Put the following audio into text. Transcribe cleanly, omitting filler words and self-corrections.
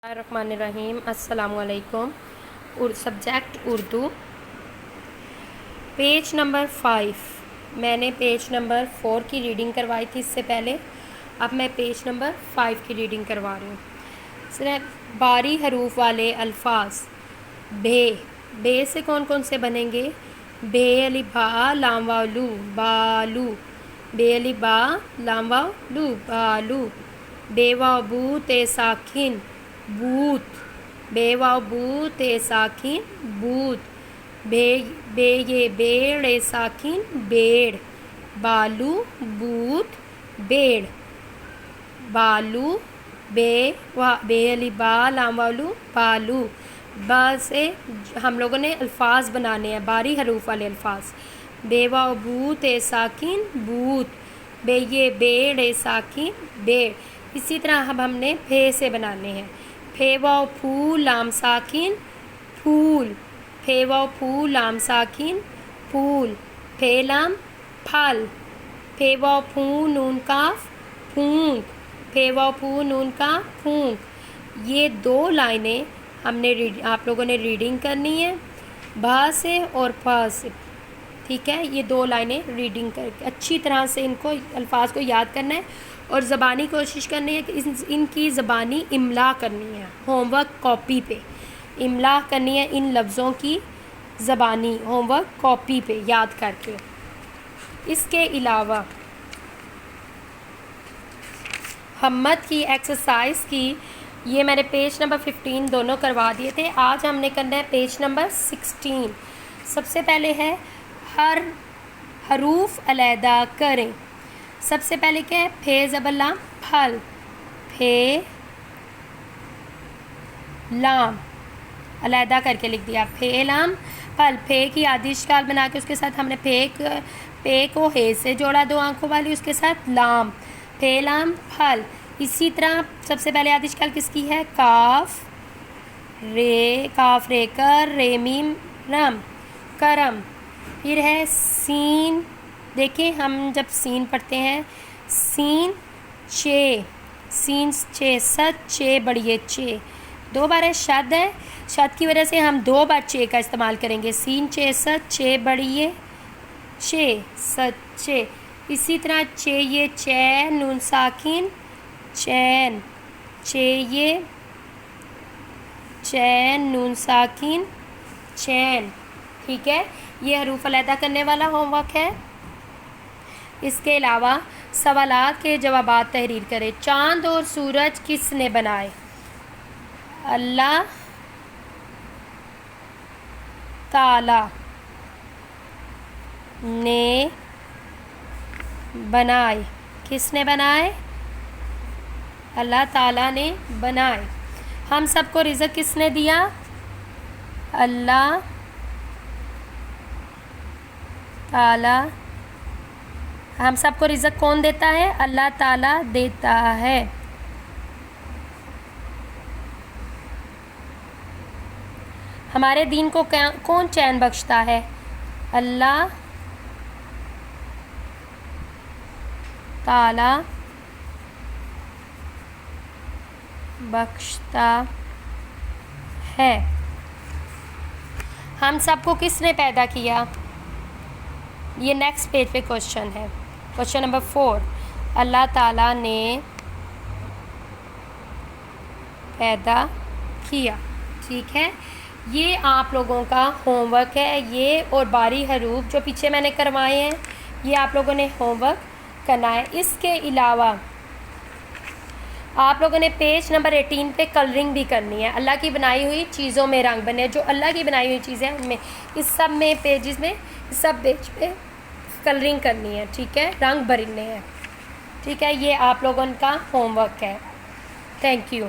बिस्मिल्लाहिर्रहमानिर्रहीम। अस्सलाम वालेकुम। Subject Urdu, page number 5। मैंने पेज नंबर 4 की रीडिंग करवाई थी इससे पहले। अब मैं पेज नंबर 5 की रीडिंग करवा रही हूँ। सिर्फ बारी हरूफ वाले अल्फाज। बे, बे से कौन कौन से बनेंगे? बे अली बा लाम वाव लू बालू। बे अली बा लाम वाव लू बालू। बे वाव बू ते साकिन बूत। बे वाव बू ते साकिन बूत। बे बे ये बेड़ ए साकिन बेड़। बालू बूत बेड़। बालू बे अली बा लाम वालू बालू। बा से हम लोगों ने अल्फाज बनाने हैं, बारी हरूफ वाले अल्फाज। बे वाव बू ते साकिन बूत। बे ये बेड़ ए साकिन बेड़। इसी तरह अब हमने फे से बनाने हैं। फे वाव फू लाम साकिन फूल। फे वाव फू लाम साकिन फूल। फे लाम फल। फे वाव फू नून काफ फूंक। फे वाव फू नून का फूंक। ये 2 लाइनें हमने आप लोगों ने रीडिंग करनी है भा से और फा से। ठीक है, ये 2 लाइनें रीडिंग करके अच्छी तरह से इनको अल्फाज को याद करना है और ज़बानी कोशिश करनी है कि इनकी ज़बानी इमला करनी है। होमवर्क कॉपी पे इमला करनी है, इन लफ्ज़ों की ज़बानी होमवर्क कॉपी पे याद करके। इसके अलावा हमत की एक्सरसाइज की ये मैंने पेज नंबर 15 दोनों करवा दिए थे। आज हमने करना है पेज नंबर 16। सबसे पहले है हर हरूफ अलहदा करें। सबसे पहले क्या है? फे ज़बर लाम फल। फे लाम अलहदा करके लिख दिया। फे लाम फल। फे की आधी शक्ल बना के उसके साथ हमने पे को हे से जोड़ा 2 आंखों वाली, उसके साथ लाम। फे लाम फल। इसी तरह सबसे पहले आधी शक्ल किसकी है? काफ रे कर रे मीम रम करम। फिर है सीन। देखिए हम जब सीन पढ़ते हैं, सीन चे सच चे बड़िए चे 2 बार है। शद है, शद की वजह से हम 2 बार चे का इस्तेमाल करेंगे। सीन चे सच चे बड़िए चे सच्चे। इसी तरह चे ये चैन नून साकिन चैन। चे ये चैन नून साकिन चैन। ठीक है, ये हरूफ अलहदा करने वाला होमवर्क है। इसके अलावा सवालात के जवाबात तहरीर करें। चांद और सूरज किसने बनाए? अल्लाह ताला ने बनाए। किसने बनाए? अल्लाह ताला ने बनाए। हम सबको रिज़्क किसने दिया? अल्लाह ताला। हम सबको रिज़्क कौन देता है? अल्लाह ताला देता है। हमारे दीन को कौन चैन बख्शता है? अल्लाह ताला बख्शता है। हम सबको किसने पैदा किया? ये नेक्स्ट पेज पे क्वेश्चन है। Question number 4। अल्लाह ताला ने पैदा किया। ठीक है, ये आप लोगों का होमवर्क है। ये और बारी हरूफ जो पीछे मैंने करवाए हैं, ये आप लोगों ने होमवर्क करना है। इसके अलावा आप लोगों ने पेज नंबर 18 पे कलरिंग भी करनी है। अल्लाह की बनाई हुई चीज़ों में रंग बने, जो अल्लाह की बनाई हुई चीज़ें हैं उनमें, इस सब में पेजेस में सब पेज पे कलरिंग करनी है। ठीक है, रंग भरने हैं। ठीक है, ये आप लोगों का होमवर्क है। Thank you.